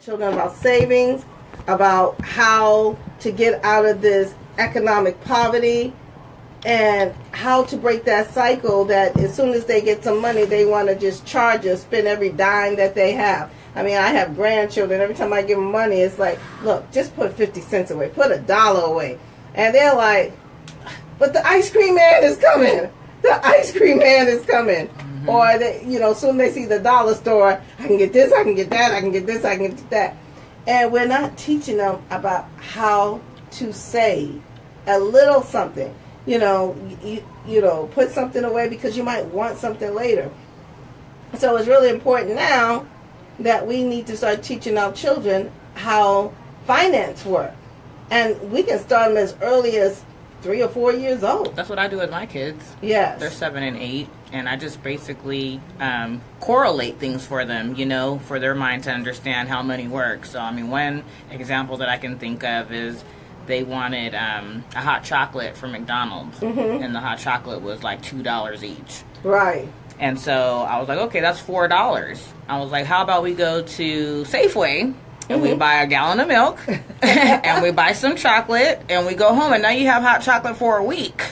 children about savings, about how to get out of this economic poverty, and how to break that cycle that as soon as they get some money, they want to just charge us, spend every dime that they have. I mean, I have grandchildren. Every time I give them money, it's like, look, just put 50 cents away, put $1 away. And they're like, but the ice cream man is coming. The ice cream man is coming. Mm-hmm. Or, they, soon they see the dollar store, I can get this, I can get that, I can get this, I can get that. And we're not teaching them about how to save a little something. Put something away because you might want something later. So it's really important now that we need to start teaching our children how finance works. And we can start them as early as 3 or 4 years old. That's what I do with my kids. Yes. They're 7 and 8, and I just basically correlate things for them, for their mind to understand how money works. So, one example that I can think of is they wanted a hot chocolate from McDonald's, mm-hmm. and the hot chocolate was like $2 each. Right. And so I was like, okay, that's $4. I was like, how about we go to Safeway and we buy a gallon of milk and we buy some chocolate and we go home, and now you have hot chocolate for a week.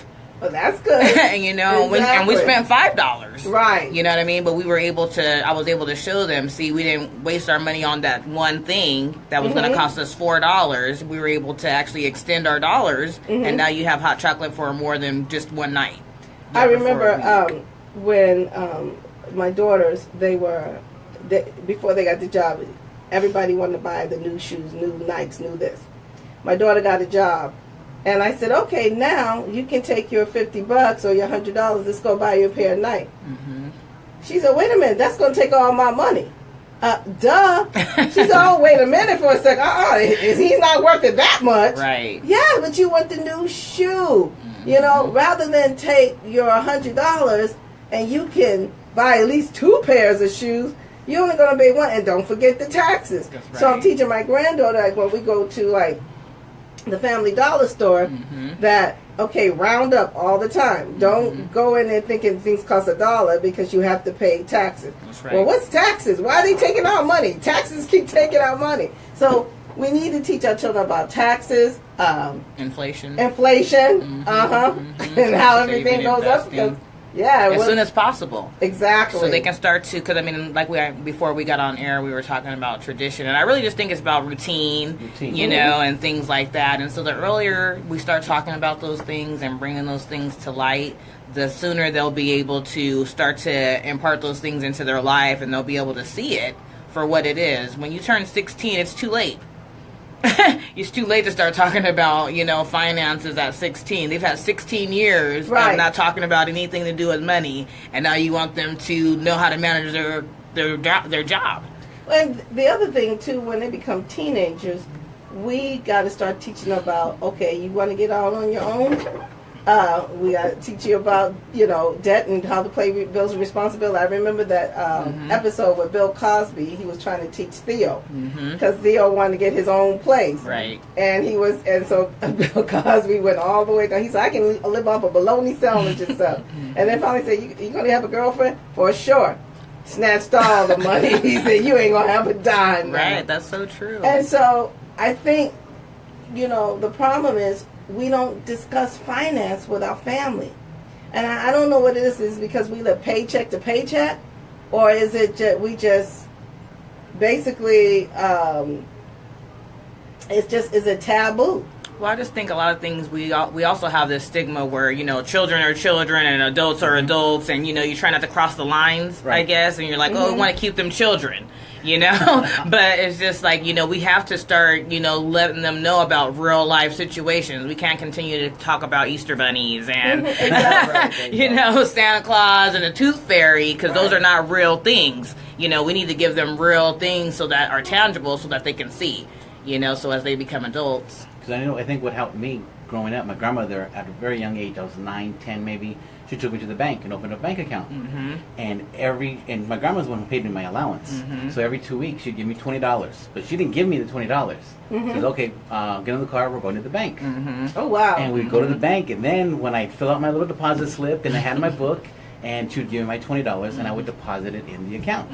Well, that's good. And exactly. And we spent $5. Right. You know what I mean? But I was able to show them, see, we didn't waste our money on that one thing that was going to cost us $4. We were able to actually extend our dollars, and now you have hot chocolate for more than just one night. I remember when my daughters, before they got the job, everybody wanted to buy the new shoes, new Nikes, new this. My daughter got a job. And I said, okay, now you can take your $50 or your $100. Let's go buy you a pair of Nike. Mm-hmm. She said, wait a minute, that's going to take all my money. Duh. She said, oh, wait a minute for a second. He's not worth it that much. Right. Yeah, but you want the new shoe. Mm-hmm. Rather than take your $100 and you can buy at least 2 pairs of shoes, you're only going to pay one. And don't forget the taxes. That's right. So I'm teaching my granddaughter, when we go to, the Family Dollar store, that, okay, round up all the time. Don't go in there thinking things cost $1 because you have to pay taxes. That's right. Well, what's taxes? Why are they taking out money? Taxes keep taking out money. So we need to teach our children about taxes. Inflation. And how everything goes up. Because, as soon as possible. Exactly. So they can start to, because before we got on air, we were talking about tradition, and I really just think it's about routine. And things like that. And so the earlier we start talking about those things and bringing those things to light, the sooner they'll be able to start to impart those things into their life, and they'll be able to see it for what it is. When you turn 16, it's too late. It's too late to start talking about, finances at 16. They've had 16 years of not talking about anything to do with money, and now you want them to know how to manage their job. And the other thing, too, when they become teenagers, we got to start teaching them about, okay, you want to get out on your own? We got to teach you about, debt and how to pay bills with responsibility. I remember that episode with Bill Cosby. He was trying to teach Theo because Theo wanted to get his own place. Right. And so Bill Cosby went all the way down. He said, I can live off a bologna sandwich and stuff. And then finally said, you going to have a girlfriend? For sure. Snatched all the money. He said, you ain't going to have a dime. Right. That's so true. And so I think, the problem is, we don't discuss finance with our family. And I don't know what it is because we live paycheck to paycheck, or is it we just basically, is it taboo? Well, I just think a lot of things, we also have this stigma where, children are children and adults are adults, and, you try not to cross the lines, I guess, and you're like, we want to keep them children. But it's just like, we have to start, letting them know about real life situations. We can't continue to talk about Easter bunnies and, Santa Claus and the Tooth Fairy, because those are not real things. We need to give them real things so that are tangible so that they can see, so as they become adults. Because I think what helped me growing up, my grandmother, at a very young age, I was 9, 10 maybe, she took me to the bank and opened a bank account. And my grandma's the one who paid me my allowance. So every 2 weeks she'd give me $20, but she didn't give me the $20. She said, okay, get in the car, we're going to the bank. Oh, wow. And we'd go to the bank, and then when I'd fill out my little deposit slip and I had my book, and she would give me my $20, and I would deposit it in the account.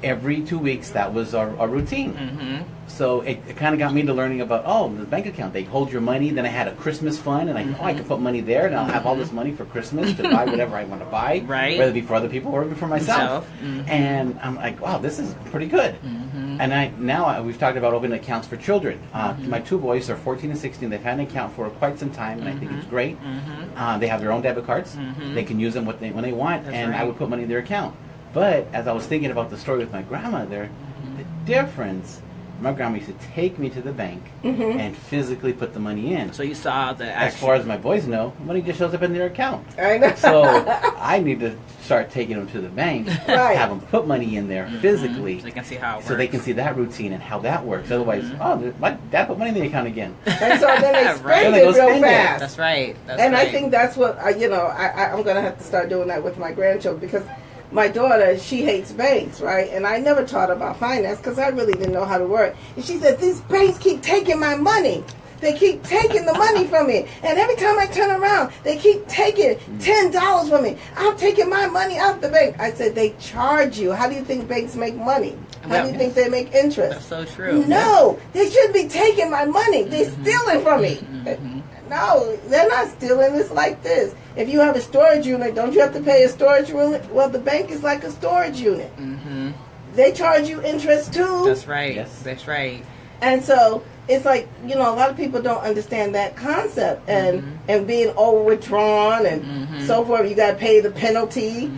every 2 weeks, that was our routine. So it kind of got me to learning about, the bank account. They hold your money. Then I had a Christmas fund, and I can put money there, and I'll have all this money for Christmas to buy whatever I want to buy, right? Whether it be for other people or even for myself. And I'm like, wow, this is pretty good. And we've talked about opening accounts for children. My 2 boys are 14 and 16. They've had an account for quite some time, and I think it's great. They have their own debit cards. They can use them when they want, and I would put money in their account. But as I was thinking about the story with my grandmother, the difference, my grandma used to take me to the bank and physically put the money in. So you saw the action. As far as my boys know, money just shows up in their account. I know. So I need to start taking them to the bank, have them put money in there physically, so they can see how it works. So they can see that routine and how that works. Otherwise, my dad put money in the account again. And so then they spend Right. it real fast. That's right. I think that's what I'm going to have to start doing that with my grandchildren, because my daughter, she hates banks, right? And I never taught her about finance because I really didn't know how to work. And she said, these banks keep taking my money. They keep taking the money from me. And every time I turn around, they keep taking $10 from me. I'm taking my money out the bank. I said, they charge you. How do you think banks make money? How do you think they make interest? That's so true. No, they shouldn't be taking my money. They're stealing from me. No, they're not stealing. It's like this. If you have a storage unit, don't you have to pay a storage unit? Well, the bank is like a storage unit. They charge you interest too. That's right. Yes. That's right. And so it's like, a lot of people don't understand that concept, and being overdrawn and so forth. You got to pay the penalty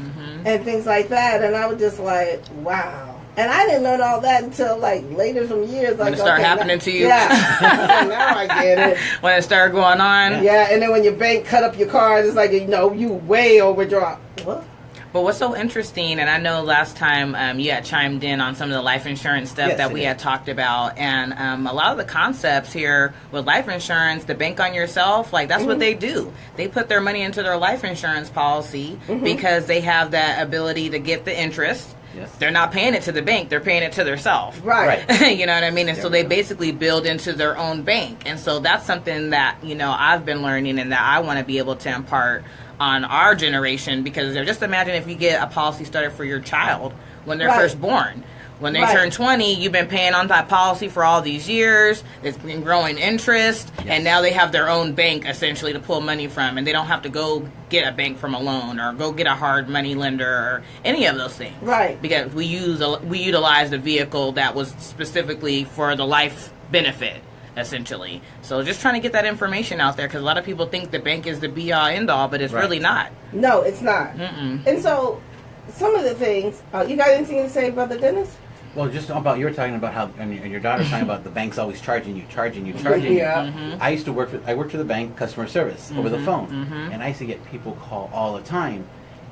and things like that. And I was just like, wow. And I didn't learn all that until later from years. When it started happening to you. Yeah. Now I get it. When it started going on. Yeah, and then when your bank cut up your card, it's like, you way overdrawn. What? But what's so interesting, and I know last time you had chimed in on some of the life insurance stuff that we had talked about, and a lot of the concepts here with life insurance, the bank on yourself, that's what they do. They put their money into their life insurance policy because they have that ability to get the interest. Yes. They're not paying it to the bank, they're paying it to themselves. Right. You know what I mean? And so they basically build into their own bank. And so that's something that, I've been learning and that I want to be able to impart on our generation, because just imagine if you get a policy started for your child when they're first born. When they turn 20, you've been paying on that policy for all these years. It's been growing interest, and now they have their own bank essentially to pull money from, and they don't have to go get a bank from a loan or go get a hard money lender or any of those things. Right. Because we utilize the vehicle that was specifically for the life benefit, essentially. So just trying to get that information out there, because a lot of people think the bank is the be-all, end-all, but it's really not. No, it's not. And so some of the things, you got anything to say, Brother Dennis? Well, just about, you were talking about how, and your daughter's talking about the bank's always charging you. Yeah. I used to work for the bank customer service over the phone, and I used to get people call all the time.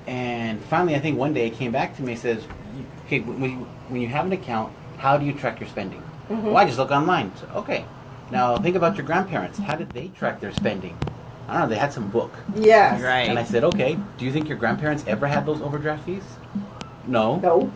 And finally, I think one day it came back to me and says, okay, when you have an account, how do you track your spending? Well, I just look online. So, okay. Now think about your grandparents. How did they track their spending? I don't know, they had some book. Yes. Right. And I said, okay, do you think your grandparents ever had those overdraft fees? No. No.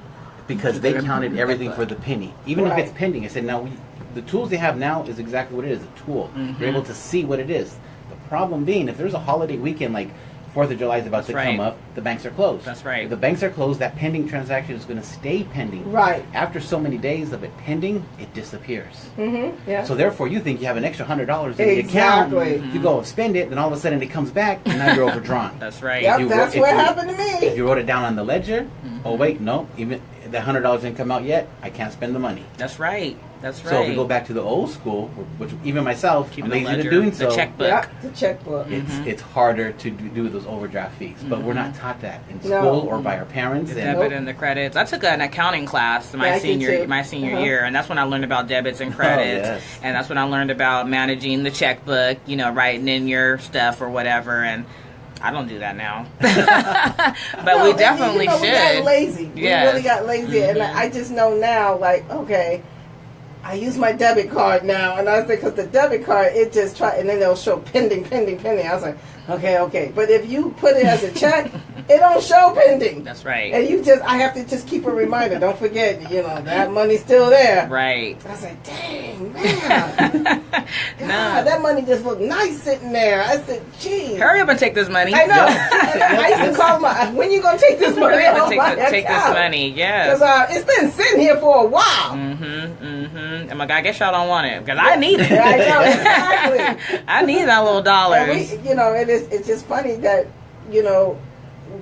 Because they counted everything for the penny. Even if it's pending, I said, now, the tools they have now is exactly what it is, a tool. You're able to see what it is. The problem being, if there's a holiday weekend, like 4th of July is about to come up, the banks are closed. That's right. If the banks are closed, that pending transaction is going to stay pending. Right. After so many days of it pending, it disappears. Yeah. So therefore, you think you have an extra $100 in the account. You go spend it, then all of a sudden it comes back, and now you're overdrawn. That's right. Yep, that's what happened to me. If you wrote it down on the ledger, oh wait, no, even that $100 didn't come out yet, I can't spend the money. That's right. That's right. So if we go back to the old school, which even myself, Keep I'm the lazy ledger, to doing so. the checkbook. Yeah, the checkbook. It's harder to do those overdraft fees, but we're not taught that in school or by our parents. The debit and the credits. I took an accounting class my senior year, and that's when I learned about debits and credits, and that's when I learned about managing the checkbook. Writing in your stuff or whatever, and I don't do that now. But we definitely should. We got lazy. Yes. We really got lazy, and I just know now, like, okay, I use my debit card now. And I was like, because the debit card, it just and then they'll show pending. I was like, okay. But if you put it as a check, it don't show pending. That's right. And I have to just keep a reminder. Don't forget, that money's still there. Right. I was like, dang, man. God, that money just looked nice sitting there. I said, gee. Hurry up and take this money. I know. I used to call when you going to take this money? Hurry up and take this money, yes. Because it's been sitting here for a while. And my God, I guess y'all don't want it. Because I need it. I know, exactly. I need that little dollars. It's just funny that,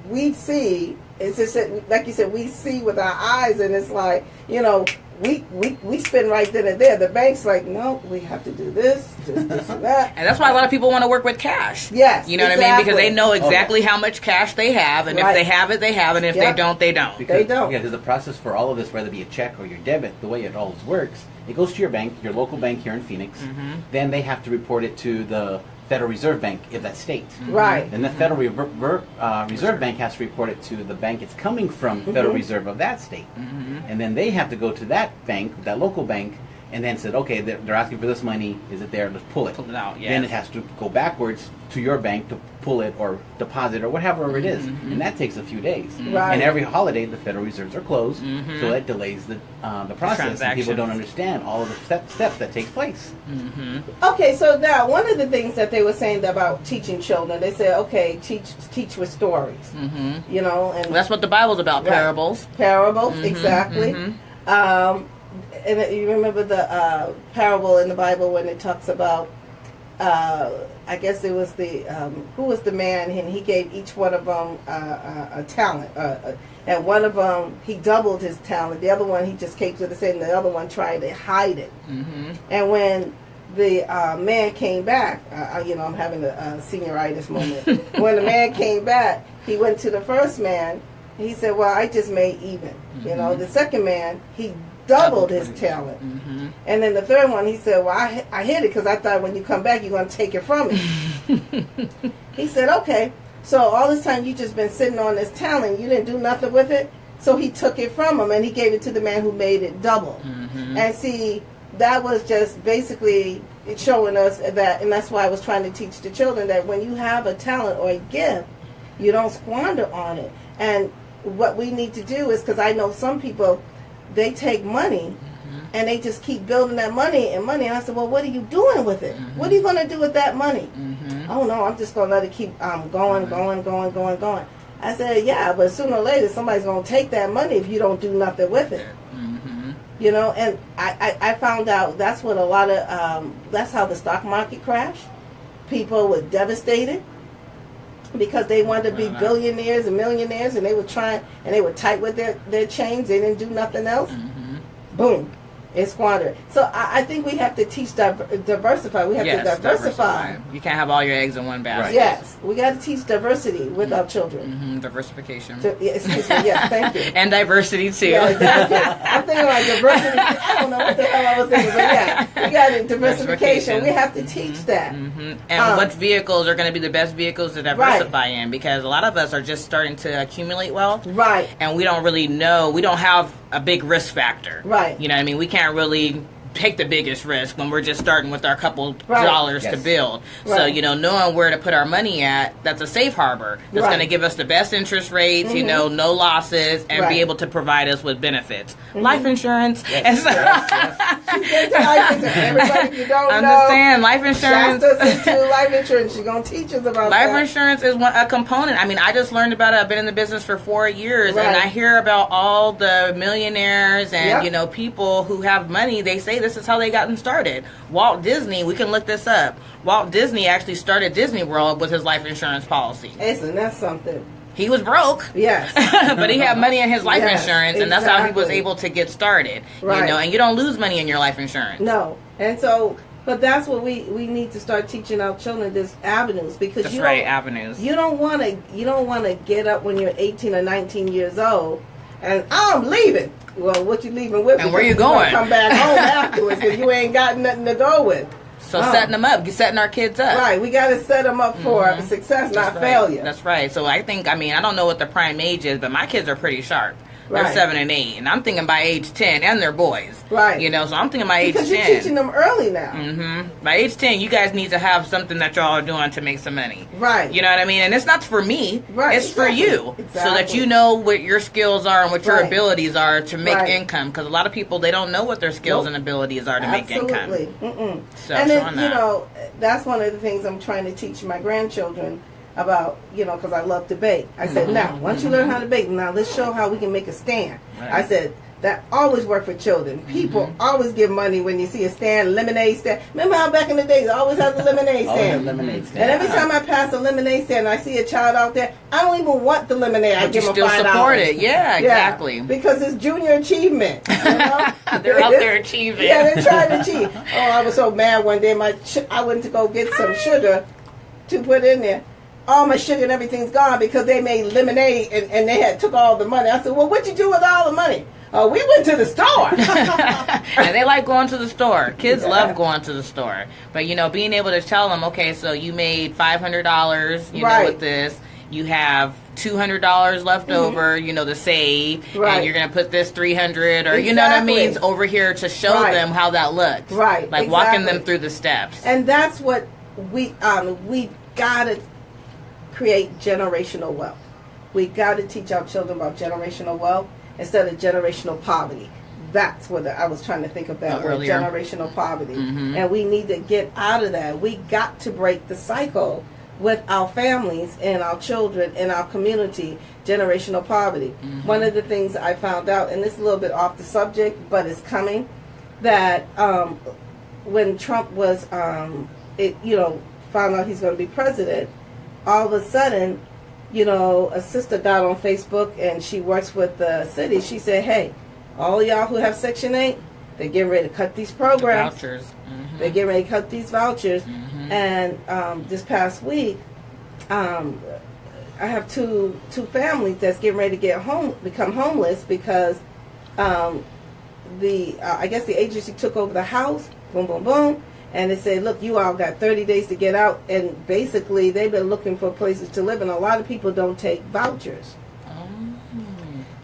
we see, it's just that, like you said, we see with our eyes, and it's like, we spend right then and there. The bank's like, no, we have to do this and that. And that's why a lot of people want to work with cash. Yes, you know what I mean? Because they know exactly how much cash they have, and if they have it, they have it, and if they don't, they don't. They don't. Yeah, because the process for all of this, whether it be a check or your debit, the way it always works, it goes to your bank, your local bank here in Phoenix. Then they have to report it to the Federal Reserve Bank of that state. Right. Then the Federal Reserve Bank has to report it to the bank it's coming from, Federal Reserve of that state. And then they have to go to that bank, that local bank, and then said, okay, they're asking for this money. Is it there? Let's pull it. Pull it out, yes. Then it has to go backwards to your bank to pull it or deposit or whatever it is. And that takes a few days. Right. And every holiday, the Federal Reserves are closed, so that delays the process. And people don't understand all of the steps that take place. Okay, so now one of the things that they were saying about teaching children, they said, okay, teach with stories. And that's what the Bible's about, parables. Parables, exactly. And you remember the parable in the Bible when it talks about, I guess it was who was the man, and he gave each one of them a talent. And one of them, he doubled his talent. The other one, he just kept to the same. The other one tried to hide it. And when the man came back, I'm having a senioritis moment. When the man came back, he went to the first man. He said, well, I just made even. The second man, he doubled his talent. And then the third one, he said, well, I hid it because I thought when you come back, you're going to take it from me. He said, okay, so all this time you just been sitting on this talent, you didn't do nothing with it. So he took it from him and he gave it to the man who made it double. And see, that was just basically showing us that, and that's why I was trying to teach the children that when you have a talent or a gift, you don't squander on it. And what we need to do is, because I know some people, they take money and they just keep building that money. And I said, well, what are you doing with it? What are you going to do with that money? Oh, no, I'm just going to let it keep going. I said, yeah, but sooner or later, somebody's going to take that money if you don't do nothing with it. And I found out that's what a lot of, that's how the stock market crashed. People were devastated because they wanted to be billionaires and millionaires, and they were trying, and they were tight with their chains. They didn't do nothing else. Boom. It's squandered. So I think we have to teach diversify. We have to diversify. You can't have all your eggs in one basket. Right. Yes, we got to teach diversity with our children. Diversification. Excuse me. Yes, thank you. And diversity too. Yeah, I'm thinking like diversity. I don't know what the hell I was thinking, but yeah, we got it. Diversification. We have to teach that. And what vehicles are going to be the best vehicles to diversify in? Because a lot of us are just starting to accumulate wealth. Right. And we don't really know. We don't have a big risk factor. Right. You know what I mean? We can't really take the biggest risk when we're just starting with our couple dollars to build. So, knowing where to put our money at, that's a safe harbor. That's going to give us the best interest rates, no losses, and be able to provide us with benefits. Life insurance. Yes. Everybody, you don't understand, life insurance. Shasta into life insurance. She's going to teach us about life insurance is a component. I mean, I just learned about it. I've been in the business for 4 years, and I hear about all the millionaires and, people who have money. They say this is how they gotten started. Walt Disney, we can look this up. Walt Disney actually started Disney World with his life insurance policy. Isn't that something? He was broke. Yes. But he had money in his life insurance, and that's how he was able to get started. Right. And you don't lose money in your life insurance. No. And so, but that's what we need to start teaching our children, this avenues, because avenues. You don't want to get up when you're 18 or 19 years old and I'm leaving. Well, what you leaving with? And where you going? Come back home afterwards because you ain't got nothing to go with. So setting them up, setting our kids up. Right, we got to set them up for success, not failure. That's right. So I don't know what the prime age is, but my kids are pretty sharp. they're Right. 7 and 8, and I'm thinking by age 10, and they're boys. Right. You know, so I'm thinking by age because 10. you're teaching them early now. By age 10, you guys need to have something that y'all are doing to make some money. Right. You know what I mean? And it's not for me. Right, It's for exactly. you. So that Exactly. you know what your skills are and what your Right. abilities are to make Right. income. Because a lot of people, they don't know what their skills Nope. and abilities are to make income. Absolutely. Mm-mm. So And then, showing you that. know, that's one of the things I'm trying to teach my grandchildren about, you know, because I love to bake. I said, now, once you learn how to bake, now let's show how we can make a stand. Right. I said, that always worked for children. People always give money when you see a stand, lemonade stand. Remember how back in the days, I always had the lemonade Always stand. have lemonade stand. And every time I pass a lemonade stand and I see a child out there, I don't even want the lemonade. I But give you them still $5. support it. Yeah, exactly. Because it's junior achievement. You know? They're out there achieving. Yeah, they're trying to achieve. Oh, I was so mad one day. I went to go get some sugar to put in there. All my sugar and everything's gone because they made lemonade and they had took all the money. I said, well, what'd you do with all the money? Oh, we went to the store. And they like going to the store. Kids Yeah. love going to the store. But, you know, being able to tell them, okay, so you made $500, you know, Right. with this. You have $200 left over, you know, to save. Right. And you're going to put this 300 or, you know what I mean, Exactly. over here to show Right. them how that looks. Right, Like walking them exactly. through the steps. And that's what we gotta create generational wealth. We gotta teach our children about generational wealth instead of generational poverty. That's what I was trying to think of that word, Earlier. generational poverty. Mhm. And we need to get out of that. We got to break the cycle with our families and our children and our community, generational poverty. One of the things I found out, and this is a little bit off the subject, but it's coming, that when Trump was, found out he's going to be president, all of a sudden, you know, a sister got on Facebook and she works with the city. She said, hey, all y'all who have Section 8, they're getting ready to cut these programs. Vouchers. They're getting ready to cut these vouchers. And this past week, I have two families that's getting ready to become homeless because I guess the agency took over the house. Boom, boom, boom. And they said, look, you all got 30 days to get out. And basically, they've been looking for places to live. And a lot of people don't take vouchers.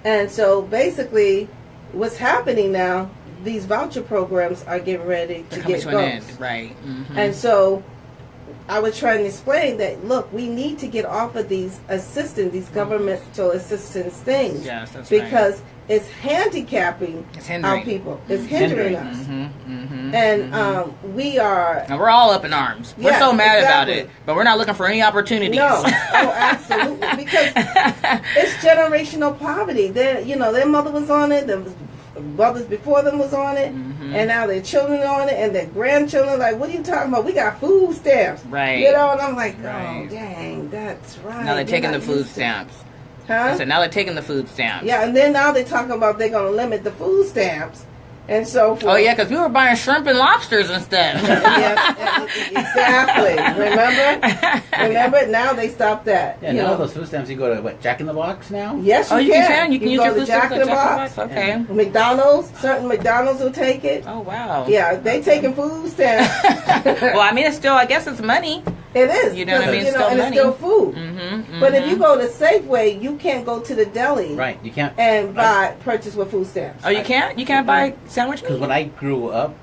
And so basically, what's happening now, these voucher programs are getting ready to Coming get to an ghost. end. Right. And so I was trying to explain that, look, we need to get off of these governmental assistance things. Yes, that's right. because it's handicapping It's our hindering. people. It's hindering us. And we are... And we're all up in arms. We're Yes, so mad about exactly. it, but we're not looking for any opportunities. No, oh, absolutely. Because it's generational poverty. Their mother was on it. The brothers before them was on it. And now their children are on it. And their grandchildren, like, what are you talking about? We got food stamps. Right. You know, and I'm like, Right. oh, dang, that's right. Now they're taking the You're not food used to- stamps. Huh? I said, now they're taking the food stamps. Yeah, and then now they're talking about they're going to limit the food stamps. And so forth. Oh, yeah, because we were buying shrimp and lobsters instead. Yes, exactly. Remember? Now they stopped that. Yeah, you now know. those food stamps, you go to, what, Jack in the Box now? Yes, Oh, you you can. can? You can use go your to food Jack stamps in at the Jack in the Box. Box? Okay. McDonald's, certain McDonald's will take it. Oh, wow. Yeah, they taking food stamps. Well, I mean, it's still, I guess it's money. It is. You know what I mean? You know, Still and money. it's still food. Mm-hmm, But if you go to Safeway, you can't go to the deli Right, you can't. and purchase with food stamps. Oh, you can't? You can't buy sandwich Because meat? when I grew up,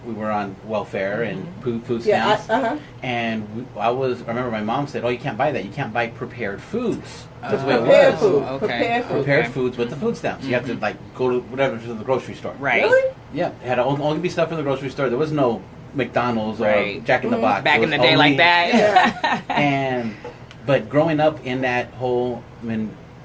we were on welfare and food Yeah, stamps. And I remember my mom said, oh, you can't buy that. You can't buy prepared foods. That's the way it Prepared was. food. Okay. Prepared food. Prepared Okay. foods with the food stamps. You have to go to whatever to the grocery store. Right. Really? Yeah, it had to only be stuff in the grocery store. There was no McDonald's or Right. Jack in the Box. Back It in the was day like only- that. Yeah. But growing up in that whole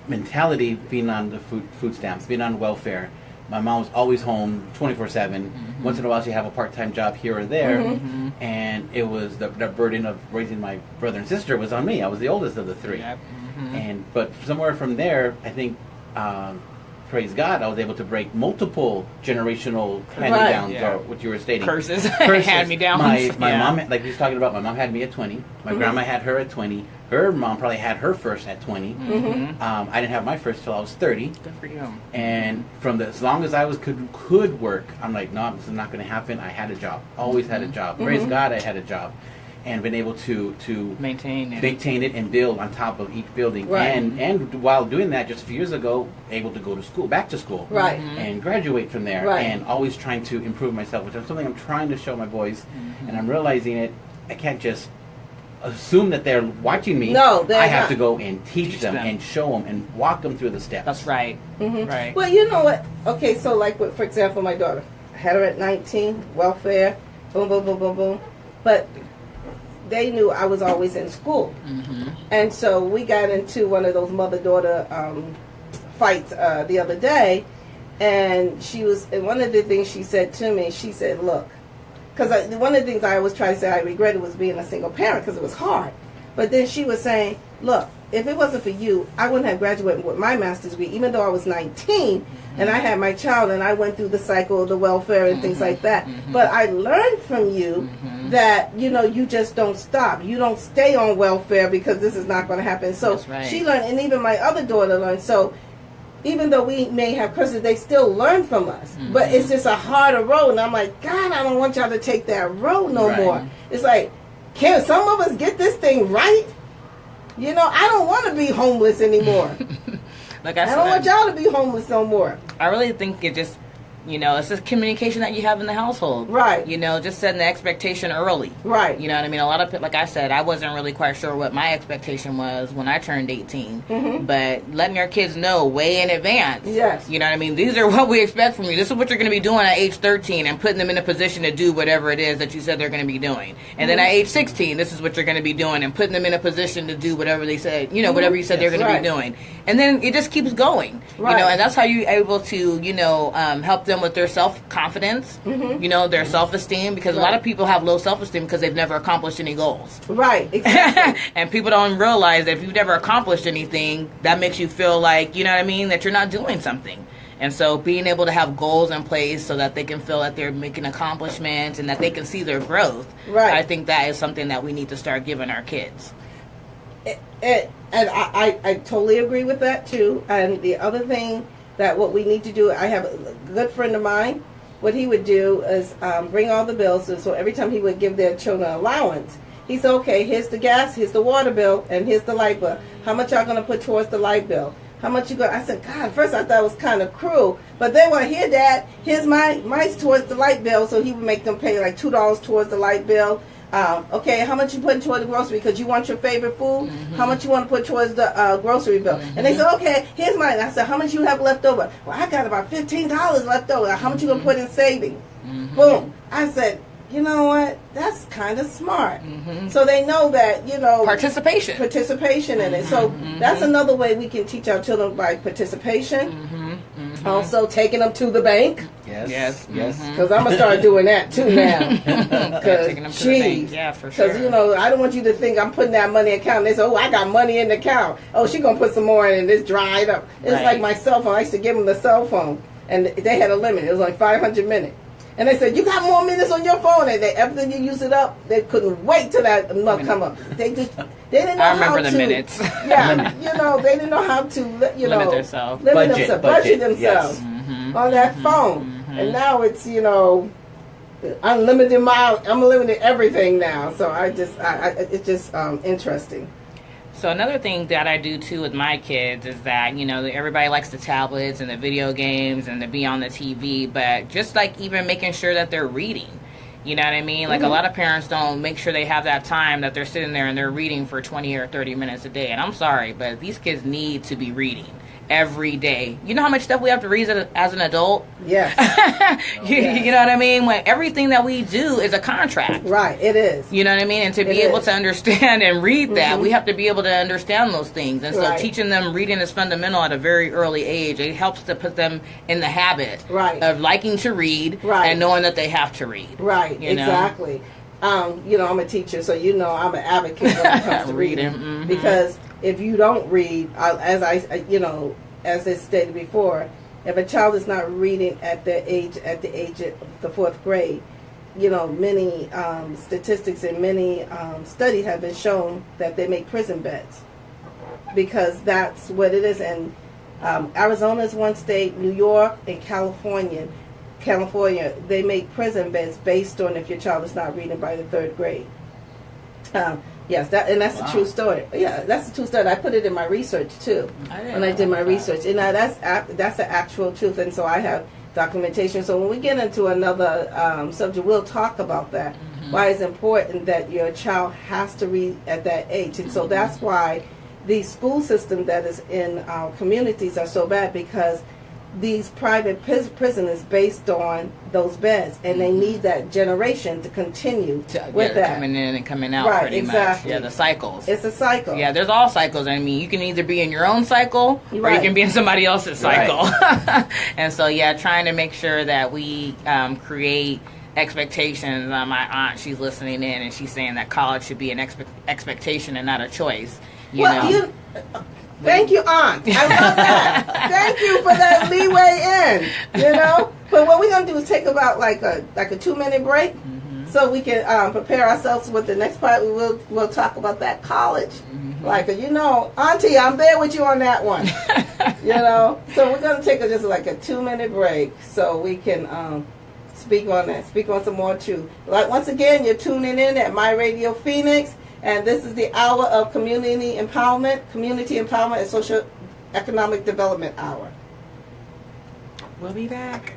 mentality, being on the food stamps, being on welfare, my mom was always home 24/7. Once in a while, she'd have a part-time job here or there, and it was the burden of raising my brother and sister was on me. I was the oldest of the three, Yep. but somewhere from there, I think. Praise God, I was able to break multiple generational hand-me-downs, Yeah. or what you were stating. Curses. Curses. Hand-me-downs. My Yeah. mom, like he was talking about, my mom had me at 20. My grandma had her at 20. Her mom probably had her first at 20. I didn't have my first till I was 30. Good for you. And as long as I could work, I'm like, no, this is not going to happen. I had a job. Always had a job. Praise God, I had a job. and been able to maintain it and build on top of each building. Right. And while doing that, just a few years ago, able to go to school, back to school, Right. and graduate from there, Right. and always trying to improve myself, which is something I'm trying to show my boys, and I'm realizing it. I can't just assume that they're watching me. No, they're I have not. to go and teach them and show them and walk them through the steps. That's right. Right. Well, you know what? Okay, so like, for example, my daughter, I had her at 19, welfare, boom, boom, boom, boom, boom. But they knew I was always in school. And so we got into one of those mother-daughter fights the other day. And and one of the things she said to me, she said, look, because one of the things I always try to say I regretted was being a single parent because it was hard. But then she was saying, look, if it wasn't for you, I wouldn't have graduated with my master's degree, even though I was 19 and I had my child and I went through the cycle of the welfare and things like that. But I learned from you that, you just don't stop. You don't stay on welfare because this is not going to happen. So she learned, and even my other daughter learned. So even though we may have curses, they still learn from us. But it's just a harder road. And I'm like, God, I don't want y'all to take that road no more. It's like, can some of us get this thing right? I don't want to be homeless anymore. Like I don't want y'all to be homeless no more. I really think it just, it's just communication that you have in the household. Right. Just setting the expectation early. Right. You know what I mean? A lot of, like I said, I wasn't really quite sure what my expectation was when I turned 18. But letting your kids know way in advance. Yes. You know what I mean? These are what we expect from you. This is what you're going to be doing at age 13 and putting them in a position to do whatever it is that you said they're going to be doing. And then at age 16, this is what you're going to be doing and putting them in a position to do whatever they said, whatever you said they're going to be doing. And then it just keeps going. Right. And that's how you're able to, help them with their self-confidence, their self-esteem, because a lot of people have low self-esteem because they've never accomplished any goals. Right, exactly. And people don't realize that if you've never accomplished anything, that makes you feel like, that you're not doing something. And so being able to have goals in place so that they can feel that they're making accomplishments and that they can see their growth, right. I think that is something that we need to start giving our kids. And I totally agree with that, too. And the other thing that what we need to do, I have a good friend of mine, what he would do is bring all the bills, and so every time he would give their children an allowance, he said, okay, here's the gas, here's the water bill, and here's the light bill. How much y'all going to put towards the light bill? How much you got? I said, God, at first I thought it was kind of cruel, but then when I hear that, here's mine's towards the light bill, so he would make them pay like $2 towards the light bill. Okay, how much you putting toward the grocery because you want your favorite food? How much you want to put towards the grocery bill? And they said, okay, here's mine. I said, how much you have left over? Well, I got about $15 left over. How much you gonna put in saving? Boom. I said, you know what? That's kind of smart. So they know that, participation in it. So that's another way we can teach our children by participation. Also taking them to the bank. Yes. Because I'm going to start doing that too now. Taking them to the bank. Yeah, for sure. Because, I don't want you to think I'm putting that money in the account. They say, oh, I got money in the account. Oh, she's going to put some more in and it's dried up. It's like my cell phone. I used to give them the cell phone. And they had a limit. It was like 500 minutes. And they said, you got more minutes on your phone. And after you use it up, they couldn't wait till that month come up. They didn't know I remember the minutes. Yeah, they didn't know how to, limit themselves. Budget themselves on that phone. And now it's, unlimited unlimited everything now. So it's just interesting. So another thing that I do too with my kids is that, everybody likes the tablets and the video games and to be on the TV, but just like even making sure that they're reading. You know what I mean? Like a lot of parents don't make sure they have that time that they're sitting there and they're reading for 20 or 30 minutes a day. And I'm sorry, but these kids need to be reading every day. You know how much stuff we have to read as an adult? Yes. You know what I mean? When everything that we do is a contract. Right, it is. You know what I mean? And to be able to understand and read that, we have to be able to understand those things. And so teaching them reading is fundamental at a very early age. It helps to put them in the habit of liking to read and knowing that they have to read. Right, exactly. I'm a teacher, so I'm an advocate when it comes to reading. Because if you don't read, as I stated before, if a child is not reading at the age of the 4th grade, many statistics and many studies have been shown that they make prison beds because that's what it is. And Arizona is one state, New York and California, they make prison beds based on if your child is not reading by the 3rd grade. Yes, that's Wow. a true story. Yeah, that's a true story. I put it in my research too when I did my research, and that's the actual truth. And so I have documentation. So when we get into another subject, we'll talk about that. Why it's important that your child has to read at that age, and so that's why the school system that is in our communities are so bad, because these private prison is based on those beds, and they need that generation to continue with that. Coming in and coming out, Right, pretty exactly. much. Yeah, the cycles. It's a cycle. Yeah, there's all cycles. I mean, you can either be in your own cycle or Right. you can be in somebody else's cycle. And so, yeah, trying to make sure that we create expectations. My aunt, she's listening in, and she's saying that college should be an expectation and not a choice. You know? Thank you, Aunt. I love that. Thank you for that leeway in. You know, but what we're gonna do is take about like a 2-minute break, so we can prepare ourselves with the next part. We'll talk about that college. Like, you know, Auntie, I'm there with you on that one. You know, so we're gonna take just like a 2-minute break so we can speak on that, speak on some more truth. Like, once again, you're tuning in at My Radio Phoenix. And this is the hour of community empowerment and socioeconomic development hour. We'll be back.